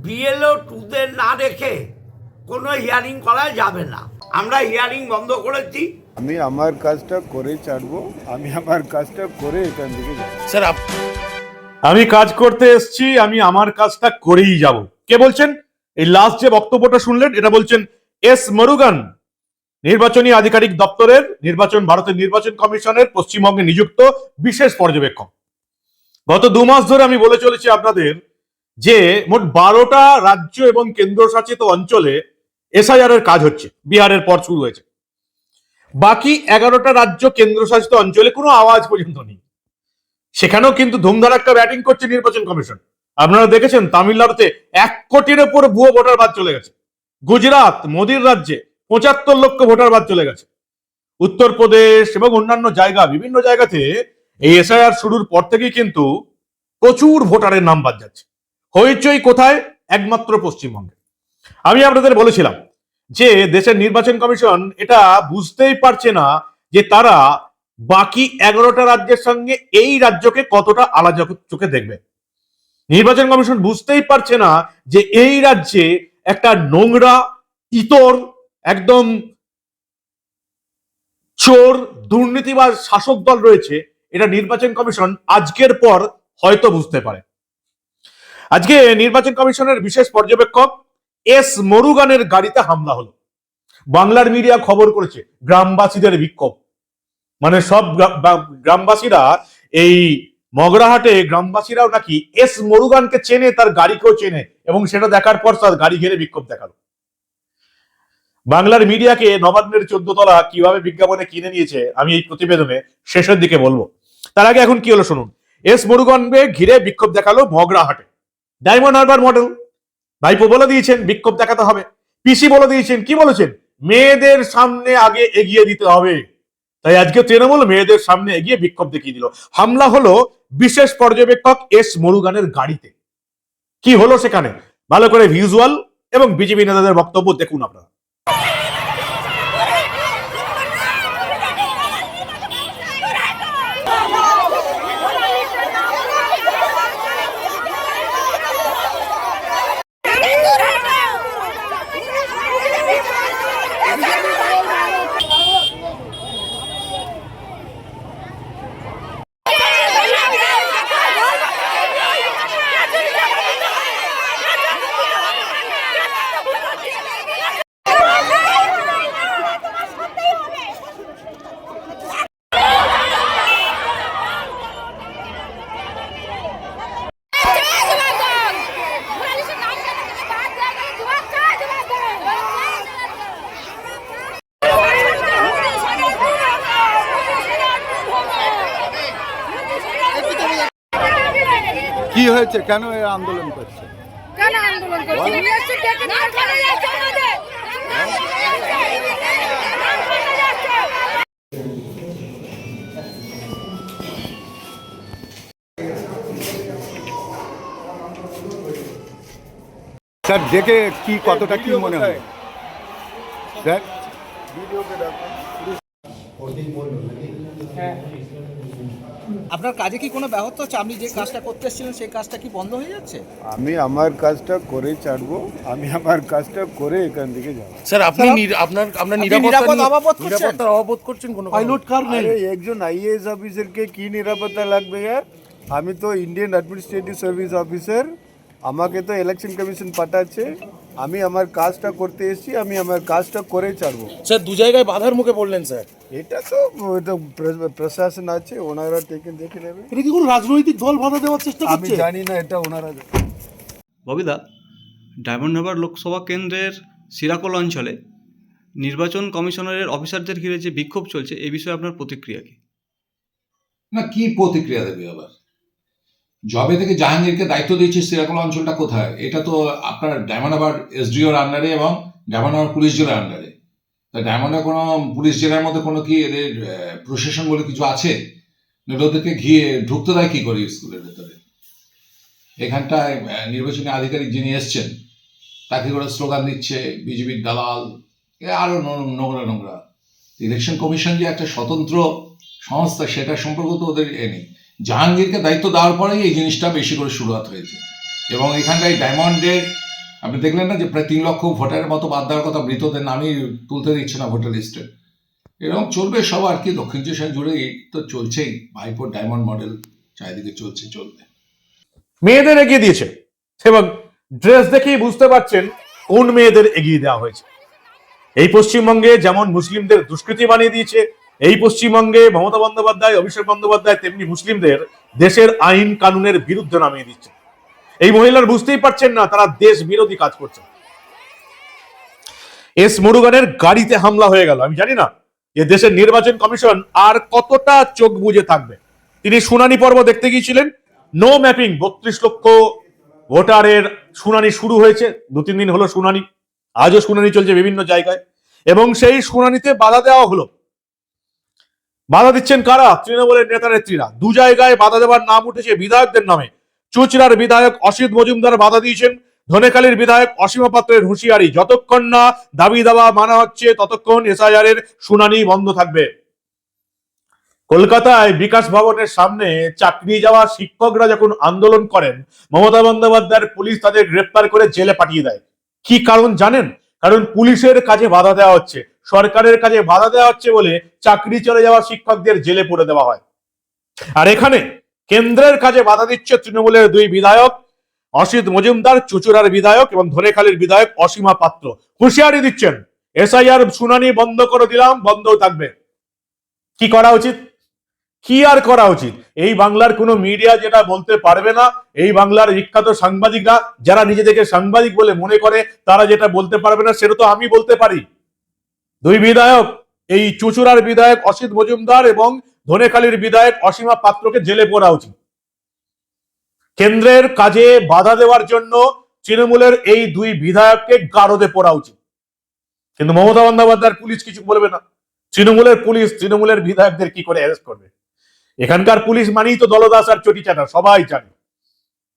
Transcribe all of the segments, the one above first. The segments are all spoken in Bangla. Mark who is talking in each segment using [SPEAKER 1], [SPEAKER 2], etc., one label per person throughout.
[SPEAKER 1] বিএলও টুদের না রেখে কোনো হিয়ারিং করা যাবে না। আমরা হিয়ারিং বন্ধ করেছি।
[SPEAKER 2] আমি আমার কাজটা করে ছাড়বো, আমি আমার কাজটা করে এখান থেকে যাব।
[SPEAKER 3] স্যার আমি কাজ করতে এসেছি, আমি আমার কাজটা করেই যাব। কে বলছেন? এই লাস্ট যে বক্তব্যটা শুনলেন এটা বলছেন এস মুরুগান, নির্বাচনী আধিকারিক দপ্তরের ভারতের নির্বাচন কমিশনের পশ্চিমবঙ্গে নিযুক্ত বিশেষ পর্যবেক্ষক। গত 2 মাস ধরে আমি বলে চলেছি আপনাদের যে মোট 12টা রাজ্য এবং কেন্দ্রশাসিত অঞ্চলে এসআইআর এর কাজ হচ্ছে, বিহারের পর শুরু হয়েছে। বাকি 11টা রাজ্য কেন্দ্রশাসিত অঞ্চলে কোনো আওয়াজ পর্যন্ত নেই। সেখানেও কিন্তু ধুমধারাক্কা ব্যাটিং করছে নির্বাচন কমিশন। আপনারা দেখেছেন তামিলনাড়ুতে 1 কোটির উপর ভুয়ো ভোটার বাদ চলে গেছে। গুজরাট মোদির রাজ্যে 75 লক্ষ ভোটার বাদ চলে গেছে। উত্তরপ্রদেশ এবং অন্যান্য জায়গা, বিভিন্ন জায়গাতে এই এসআইআর শুরুর পর থেকেই কিন্তু প্রচুর ভোটারের নাম বাদ যাচ্ছে। হইচই কোথায়? একমাত্র পশ্চিমবঙ্গে। আমি আপনাদের বলেছিলাম যে দেশের নির্বাচন কমিশন এটা বুঝতেই পারছে না যে তারা বাকি 11টা রাজ্যের সঙ্গে এই রাজ্যকে কতটা আলাদা চোখে দেখবে। নির্বাচন কমিশন বুঝতেই পারছে না যে এই রাজ্যে একটা নোংরা, ইতর, একদম চোর, দুর্নীতিবাজ শাসক দল রয়েছে। এটা নির্বাচন কমিশন আজকের পর হয়তো বুঝতে পারে। আজকে নির্বাচন কমিশনের বিশেষ পর্যবেক্ষক এস মুরুগানের গাড়িতে হামলা হলো। বাংলার মিডিয়া খবর করেছে গ্রামবাসীদের বিক্ষোভ। মানে সব গ্রামবাসীরা, এই মগরাহাটে গ্রামবাসীরাও নাকি এস মুরুগানকে চেনে, তার গাড়িকেও চেনে, এবং সেটা দেখার পর তার গাড়ি ঘিরে বিক্ষোভ দেখালো। বাংলার মিডিয়াকে নবান্নের 14 তলা কিভাবে বিজ্ঞাপনে কিনে নিয়েছে আমি এই প্রতিবেদনে শেষের দিকে বলবো। তার আগে এখন কি হলো শুনুন। এস মুরুগানকে ঘিরে বিক্ষোভ দেখালো মগরাহাটে। ডায়মন্ড হারবার মডেল ভাইপো বলে দিয়েছেন বিক্ষোভ দেখাতে হবে। পিসি বলে দিয়েছেন, কি বলেছেন? মেয়েদের সামনে আগে এগিয়ে দিতে হবে। তাই আজকে তৃণমূল মেয়েদের সামনে এগিয়ে বিক্ষোভ দেখিয়ে দিল। হামলা হলো বিশেষ পর্যবেক্ষক এস মুরুগানের গাড়িতে। কি হলো সেখানে ভালো করে ভিজুয়াল এবং বিজেপি নেতাদের বক্তব্য দেখুন আপনারা।
[SPEAKER 2] কি হয়েছে? কেন এই আন্দোলন করছে?
[SPEAKER 4] কেন আন্দোলন করছে?
[SPEAKER 2] স্যার দেখে কি কতটা কি মনে হয় স্যার?
[SPEAKER 5] আপনার কাজে কি কোনো ব্যাহত হচ্ছে? আপনি যে কাজটা করতে এসেছিলেন সেই কাজটা কি বন্ধ হয়ে যাচ্ছে?
[SPEAKER 2] আমি আমার কাজটা করে ছাড়বো, আমি আমার কাজটা করে এখান থেকে যাবো।
[SPEAKER 3] স্যার আপনি নিরাপত্তার অভাব করছেন কোনো
[SPEAKER 2] পাইলট কার নেই? একজন আইএএস অফিসারকে কি নিরাপত্তা লাগবে यार? আমি তো ইন্ডিয়ান অ্যাডমিনিস্ট্রেটিভ সার্ভিস অফিসার, আমাকে তো ইলেকশন কমিশন পাঠাচ্ছে। আমি আমার কাজটা করতে এসেছি, আমি আমার কাজটা করে ছাড়বো।
[SPEAKER 3] স্যার 2 জায়গায় বাধার মুখে পড়লেন স্যার।
[SPEAKER 2] এটা তো প্রশাসন আছে, ওনারা দেখে নেবে।
[SPEAKER 6] এটা কি কোনো রাজনৈতিক দল বাধা দেওয়ার চেষ্টা করছে?
[SPEAKER 2] আমি জানি না, এটা ওনারা।
[SPEAKER 7] ববিদা, ডায়মন্ড হারবার লোকসভা কেন্দ্রের সিরাকোল অঞ্চলে নির্বাচন কমিশনারের অফিসারদের ঘিরে যে বিক্ষোভ চলছে এই বিষয়ে আপনার প্রতিক্রিয়া কি?
[SPEAKER 8] না, কি প্রতিক্রিয়া দেবে আবার? জবে থেকে জাহাঙ্গীরকে দায়িত্ব দিয়েছে সিরাকোল অঞ্চলটা কোথায়, এটা তো আপনার ডায়মন্ড হারবার এসডিওর আন্ডারে এবং ডায়মন্ড হারবার পুলিশ জেলার আন্ডারে। তা ডায়মন্ড হারবার কোনো পুলিশ জেলার মধ্যে কোনো কি এদের প্রশাসন বলে কিছু আছে? ওদেরকে ঘিরে ঢুকতে দেয় কি করে স্কুলের ভেতরে? এখানটায় নির্বাচনী আধিকারিক যিনি এসছেন তাকে করে স্লোগান দিচ্ছে বিজেপির দালাল, আরো নোংরা। ইলেকশন কমিশন যে একটা স্বতন্ত্র সংস্থা সেটা সম্পর্কে তো ওদের নেই। জাহাঙ্গীরকে দায়িত্ব দেওয়ার পরেই এই জিনিসটা বেশি করে শুরুয়াত হয়েছে। এবং এখানটায় ডায়মন্ডের আপনি দেখলেন না যে প্রায় 3 লক্ষ ভোটারের মতো বাদ দেওয়ার কথা, মৃতদের নামই তুলতে দিচ্ছে না ভোটার লিস্টে। এরকম চলবে সব আর কি, দক্ষিণ এশিয়া জুড়ে তো চলছেই, ভাইপোর ডায়মন্ড মডেল চারিদিকে চলবে।
[SPEAKER 3] মেয়েদের এগিয়ে দিয়েছে এবং ড্রেস দেখেই বুঝতে পারছেন কোন মেয়েদের এগিয়ে দেওয়া হয়েছে। এই পশ্চিমবঙ্গে যেমন মুসলিমদের দুষ্কৃতী বানিয়ে দিয়েছে, এই পশ্চিমবঙ্গে মমতা বন্দ্যোপাধ্যায়, অভিষেক বন্দ্যোপাধ্যায় তেমনি মুসলিমদের দেশের আইন কানুনের বিরুদ্ধে নামিয়ে দিচ্ছে। এই মহিলার বুঝতেই পারছেন না তারা দেশ বিরোধী কাজ করছে। এস মুরুগানের গাড়িতে হামলা হয়ে গেল। আমি জানি না যে দেশের নির্বাচন কমিশন আর কতটা চোখ বুজে থাকবে। তিনি শুনানি পর্ব দেখতে গিয়েছিলেন, নো ম্যাপিং 32 লক্ষ ভোটারের শুনানি শুরু হয়েছে, 2-3 দিন হলো শুনানি, আজও শুনানি চলছে বিভিন্ন জায়গায়, এবং সেই শুনানিতে বাধা দেওয়া হলো। বাধা দিচ্ছেন কারা? তৃণমূলের নেতা নেত্রীরা। 2 জায়গায় বাধা দেওয়ার নাম উঠেছে বিধায়কদের নামে। চুঁচুড়ার বিধায়ক অসিত মজুমদার বাধা দিয়েছেন, ধনেখালীর বিধায়ক অসীমা পাত্রের হুঁশিয়ারি, যতক্ষণ না দাবি দাওয়া মানা হচ্ছে ততক্ষণ এসআইআর এর শুনানি বন্ধ থাকবে। কলকাতায় বিকাশ ভবনের সামনে চাকরি যাওয়া শিক্ষকরা যখন আন্দোলন করেন, মমতা বন্দ্যোপাধ্যায়ের পুলিশ তাদের গ্রেপ্তার করে জেলে পাঠিয়ে দেয়। কি কারণ জানেন? কারণ পুলিশের কাজে বাধা দেওয়া হচ্ছে, সরকারের কাজে বাধা দেওয়া হচ্ছে বলে চাকরি চলে যাওয়া শিক্ষকদের জেলে পুরে দেওয়া হয়। আর এখানে কেন্দ্রের কাজে বাধা দিচ্ছে তৃণমূলের 2 বিধায়ক, অসিত মজুমদার চুঁচুড়ার বিধায়ক এবং ধনেখালীর বিধায়ক অসীমা পাত্র। হুঁশিয়ারি দিচ্ছেন এসআইআর শুনানি বন্ধ করে দিলাম, বন্ধও থাকবে। কি করা উচিত? কি আর করা উচিত? এই বাংলার কোনো মিডিয়া যেটা বলতে পারবে না, এই বাংলার বিখ্যাত সাংবাদিকরা যারা নিজেদেরকে সাংবাদিক বলে মনে করে, তারা যেটা বলতে পারবে না সেটা তো আমি বলতে পারি। 2 বিধায়ক, এই চুঁচুড়ার বিধায়ক অসিত মজুমদার এবং ধনেখালীর বিধায়ক অসীমা পাত্রকে জেলে পড়া উচিত। কেন্দ্রের কাজে বাধা দেওয়ার জন্য তৃণমূলের এই 2 বিধায়ককে গারদে পড়া উচিত। কিন্তু মমতা বন্দ্যোপাধ্যায়ের পুলিশ কিছু বলবে না। তৃণমূলের পুলিশ তৃণমূলের বিধায়কদের কি করে অ্যারেস্ট করবে? এখানকার পুলিশ মানেই তো দলদাস আর চটিচাটা, সবাই জানে।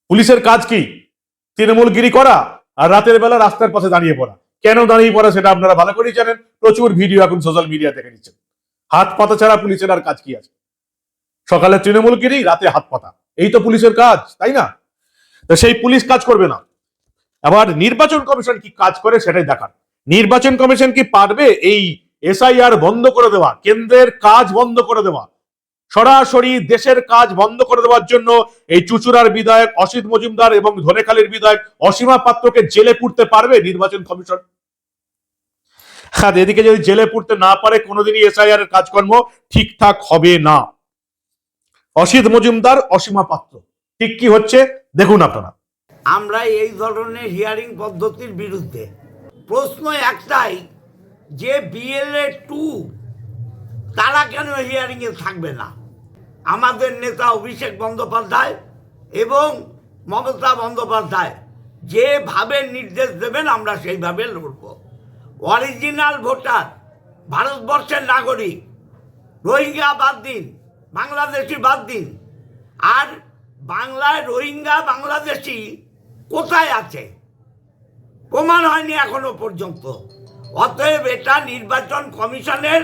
[SPEAKER 3] পুলিশের কাজ কি? তৃণমূলগিরি করা আর রাতের বেলা রাস্তার পাশে দাঁড়িয়ে পড়া। কেন দাঁড়িয়ে পড়া সেটা আপনারা ভালো করেই জানেন, প্রচুর ভিডিও এখন সোশ্যাল মিডিয়া দেখে নিচ্ছেন। হাত পাতা ছাড়া পুলিশের আর কাজ কি আছে? সকালে তৃণমূলগিরি, রাতে হাত পাতা, এই তো পুলিশের কাজ, তাই না? তো সেই পুলিশ কাজ করবে না। আবার নির্বাচন কমিশন কি কাজ করে সেটাই দেখার। নির্বাচন কমিশন কি পারবে এই এসআইআর বন্ধ করে দেওয়া, কেন্দ্রের কাজ বন্ধ করে দেওয়া, সরাসরি দেশের কাজ বন্ধ করে দেওয়ার জন্য এই চুঁচুড়ার বিধায়ক অসিত মজুমদার এবং ধনেখালীর বিধায়ক অসীমা পাত্রকে জেলে পুরতে পারবে নির্বাচন কমিশন? হ্যাঁ, এদিকে যদি জেলে পুরতে না পারে কোনোদিনই এসআইআর এর কাজকর্ম ঠিকঠাক হবে না। অসিত মজুমদার, অসীমা পাত্র, ঠিক কি হচ্ছে দেখুন আপনারা।
[SPEAKER 1] আমরা এই ধরনের হিয়ারিং পদ্ধতির বিরুদ্ধে। প্রশ্ন একটাই যে BLA 2 তারা কেন হিয়ারিংয়ে থাকবে না? আমাদের নেতা অভিষেক বন্দ্যোপাধ্যায় এবং মমতা বন্দ্যোপাধ্যায় যেভাবে নির্দেশ দেবেন আমরা সেইভাবে লড়ব। অরিজিনাল ভোটার, ভারতবর্ষের নাগরিক, রোহিঙ্গা বাদ দিন, বাংলাদেশি বাদ দিন, আর বাংলায় রোহিঙ্গা বাংলাদেশি কোথায় আছে প্রমাণ হয়নি এখনো পর্যন্ত। অতএব এটা নির্বাচন কমিশনের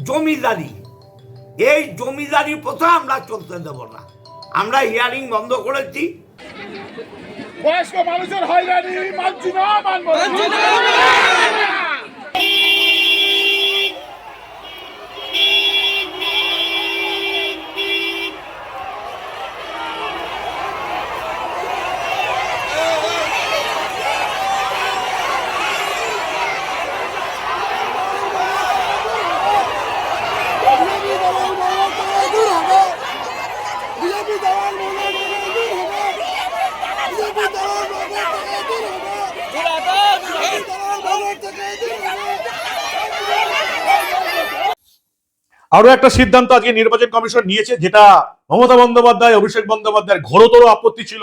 [SPEAKER 1] জমিদারি। এই জমিদারি প্রথা আমরা চলতে দেব না। আমরা হিয়ারিং বন্ধ করেছি।
[SPEAKER 6] বয়স্ক মানুষের হয়রানি মানছি না, মানব না।
[SPEAKER 3] আরো একটা সিদ্ধান্ত আজকে নির্বাচন কমিশন নিয়েছে, যেটা মমতা বন্দ্যোপাধ্যায়, অভিষেক বন্দ্যোপাধ্যায়ের ঘোরতর আপত্তি ছিল,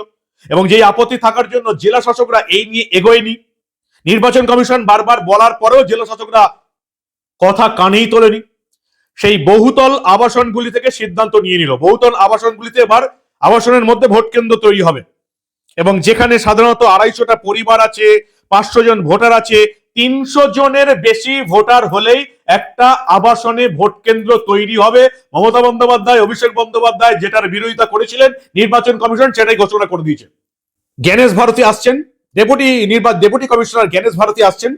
[SPEAKER 3] এবং যেই আপত্তি থাকার জন্য জেলা শাসকরা এই নিয়ে এগোয়নি। নির্বাচন কমিশন বারবার বলার পরেও জেলা শাসকরা কথা কানেই তোলেনি। সেই বহুতল আবাসনগুলি থেকে সিদ্ধান্ত নিয়ে নিল, বহুতল আবাসনগুলিতে এবার আবাসনের মধ্যে ভোট কেন্দ্র তৈরি হবে, এবং যেখানে সাধারণত 250টা পরিবার আছে, 500 জন ভোটার আছে, 300 জনের বেশি ভোটার হলেই একটা আবাসনে ভোট কেন্দ্র তৈরি হবে। মমতা বন্দ্যোপাধ্যায়, অভিষেক বন্দ্যোপাধ্যায় যেটার বিরোধিতা করেছিলেন নির্বাচন কমিশন সেটাই ঘোষণা করে দিয়েছে। জ্ঞানেশ ভারতী আসছেন, ডেপুটি কমিশনার জ্ঞানেশ ভারতী আসছেন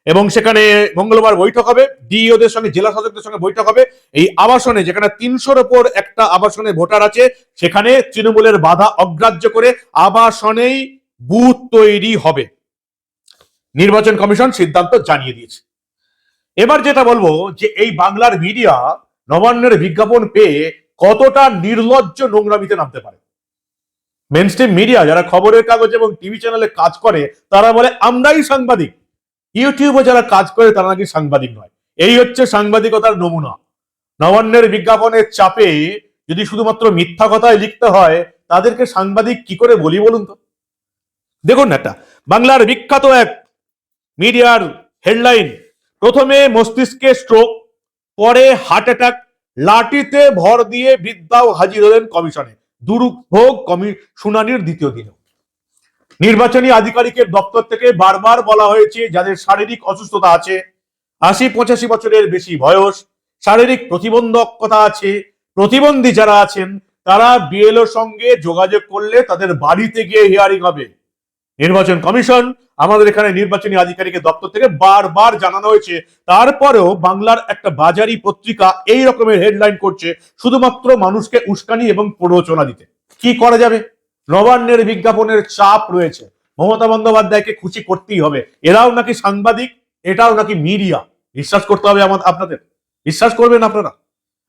[SPEAKER 3] এবং সেখানে মঙ্গলবার বৈঠক হবে, ডিইওদের সঙ্গে জেলা শাসকদের সঙ্গে বৈঠক হবে। এই আবাসনে, যেখানে 300-র ওপর একটা আবাসনে ভোটার আছে, সেখানে তৃণমূলের বাধা অগ্রাহ্য করে আবাসনেই বুথ তৈরি হবে। নির্বাচন কমিশন সিদ্ধান্ত জানিয়ে দিয়েছে। এবার যেটা বলবো যে এই বাংলার মিডিয়া নবান্নের বিজ্ঞাপন পেয়ে কতটা নির্লজ্জ নোংরামিতে নামতে পারে। মেনস্ট্রিম মিডিয়া যারা খবরের কাগজ এবং টিভি চ্যানেলে কাজ করে তারা বলে আমরাই সাংবাদিক, ইউটিউবে যারা কাজ করে তারা নাকি সাংবাদিক নয়। এই হচ্ছে সাংবাদিকতার নমুনা। নবান্নের বিজ্ঞাপনের চাপে যদি শুধুমাত্র মিথ্যা কথায় লিখতে হয়, তাদেরকে সাংবাদিক কি করে বলি বলুন তো? দেখুন একটা বাংলার বিখ্যাত এক মিডিয়ার হেডলাইন, প্রথমে মস্তিষ্কে স্ট্রোক, পরে হার্ট অ্যাটাক, লাঠিতে ভর দিয়ে বৃদ্ধাও হাজির হলেন কমিশনে, দুর্ভোগ শুনানির দ্বিতীয় দিনে। নির্বাচনী আধিকারিকের দপ্তর থেকে বারবার বলা হয়েছে যাদের শারীরিক অসুস্থতা আছে, 80-85 বছরের বেশি বয়স, শারীরিক প্রতিবন্ধকতা আছে, প্রতিবন্ধী যারা আছেন তারা বিএলওর সঙ্গে যোগাযোগ করলে তাদের বাড়িতে গিয়ে হিয়ারিং হবে। নির্বাচন কমিশন আমাদের এখানে নির্বাচনী আধিকারিকের দপ্তর থেকে বারবার জানানো হয়েছে, তারপরেও বাংলার একটা বাজারি পত্রিকা এই রকমের হেডলাইন করছে শুধুমাত্র মানুষকে উস্কানি এবং প্ররোচনা দিতে। কি করা যাবে? নবান্নের বিজ্ঞাপনের চাপ রয়েছে, মমতা বন্দ্যোপাধ্যায়কে খুশি করতেই হবে। এরাও নাকি সাংবাদিক, এটাও নাকি মিডিয়া, বিশ্বাস করতে হবে আপনাদের, বিশ্বাস করবেন আপনারা?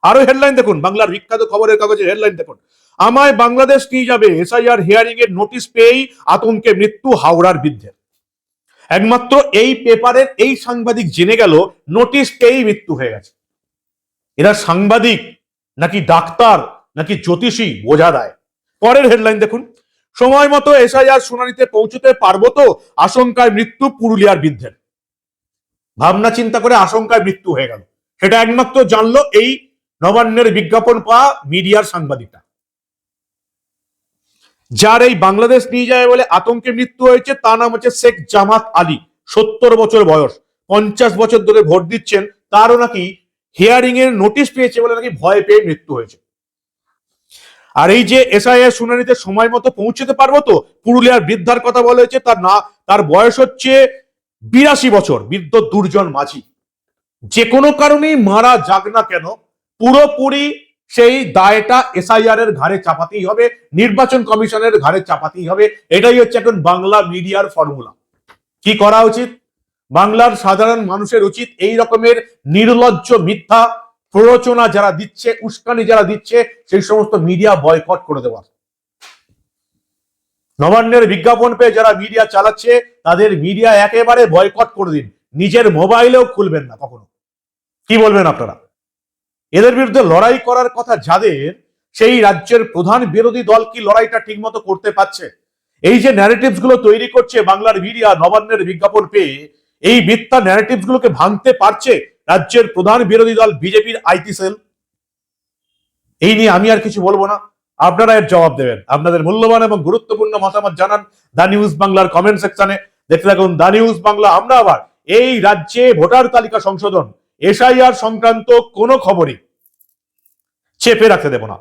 [SPEAKER 3] আরো হেডলাইন দেখুন, বাংলার বিখ্যাত খবরের কাগজের হেডলাইন দেখুন, আমায় বাংলাদেশ নিয়ে যাবে, এসআইআর হিয়ারিং এর নোটিশ পেয়েই আতঙ্কে মৃত্যু হাওড়ার বৃদ্ধে। একমাত্র এই পেপারের এই সাংবাদিক জেনে গেল নোটিশ পেয়েই মৃত্যু হয়ে গেছে। এরা সাংবাদিক নাকি ডাক্তার নাকি জ্যোতিষী বোঝা দেয়। পরের হেডলাইন দেখুন, সময় মতো এসআইআর শুনানিতে পৌঁছতে পারবো তো, আশঙ্কায় মৃত্যু পুরুলিয়ার বৃদ্ধের। ভাবনা চিন্তা করে আশঙ্কায় মৃত্যু হয়ে গেল, সেটা একমাত্র জানলো এই নবান্নের বিজ্ঞাপন পাওয়া মিডিয়ার সাংবাদিকটা। যার এই বাংলাদেশ নিয়ে যায় বলে আতঙ্কে মৃত্যু হয়েছে তার নাম হচ্ছে শেখ জামাত আলী, 70 বছর বয়স, 50 বছর ধরে ভোট দিচ্ছেন, তারও নাকি হিয়ারিং এর নোটিশ পেয়েছে বলে নাকি ভয় পেয়ে মৃত্যু হয়েছে। আর এই যে এসআইআর শুনানিতে সময় মতো পৌঁছতে পারবো তো, পুরুলিয়ার বৃদ্ধার কথা বলা হয়েছে, তার বয়স হচ্ছে 82 বছর, বৃদ্ধ দুর্জন মাঝি। যে কোনো কারণেই মারা যাক না কেন, পুরোপুরি সেই দায়টা এসআইআর এর ঘাড়ে চাপাতেই হবে, নির্বাচন কমিশনের ঘাড়ে চাপাতেই হবে। এটাই হচ্ছে এখন বাংলা মিডিয়ার ফর্মুলা। কি করা উচিত? বাংলার সাধারণ মানুষের উচিত এই রকমের নির্লজ্জ মিথ্যা প্ররোচনা যারা দিচ্ছে, উস্কানি যারা দিচ্ছে, সেই সমস্ত মিডিয়া বয়কট করে দেওয়া। নবান্নের বিজ্ঞাপন পেয়ে যারা মিডিয়া চালাচ্ছে তাদের মিডিয়া একেবারে বয়কট করে দিন, নিজের মোবাইলেও খুলবেন না কখনো। কি বলবেন আপনারা? এদের বিরুদ্ধে লড়াই করার কথা যাদের, সেই রাজ্যের প্রধান বিরোধী দল কি লড়াইটা ঠিকমতো করতে পারছে? এই যে ন্যারেটিভস গুলো তৈরি করছে বাংলার মিডিয়া নবান্নের বিজ্ঞাপন পেয়ে, এই মিথ্যা ন্যারেটিভস গুলোকে ভাঙতে পারছে রাজ্যের প্রধান বিরোধী দল বিজেপির আইটি সেল? এই নিয়ে আমি আর কিছু বলবো না, আপনারা এর জবাব দেবেন। আপনাদের মূল্যবান এবং গুরুত্বপূর্ণ মতামত জানান দা নিউজ বাংলার কমেন্ট সেকশনে। দেখতে থাকুন দা নিউজ বাংলা। আমরা আবার এই রাজ্যে ভোটার তালিকা সংশোধন, এসআইআর সংক্রান্ত কোনো খবরই চেপে রাখতে দেব না।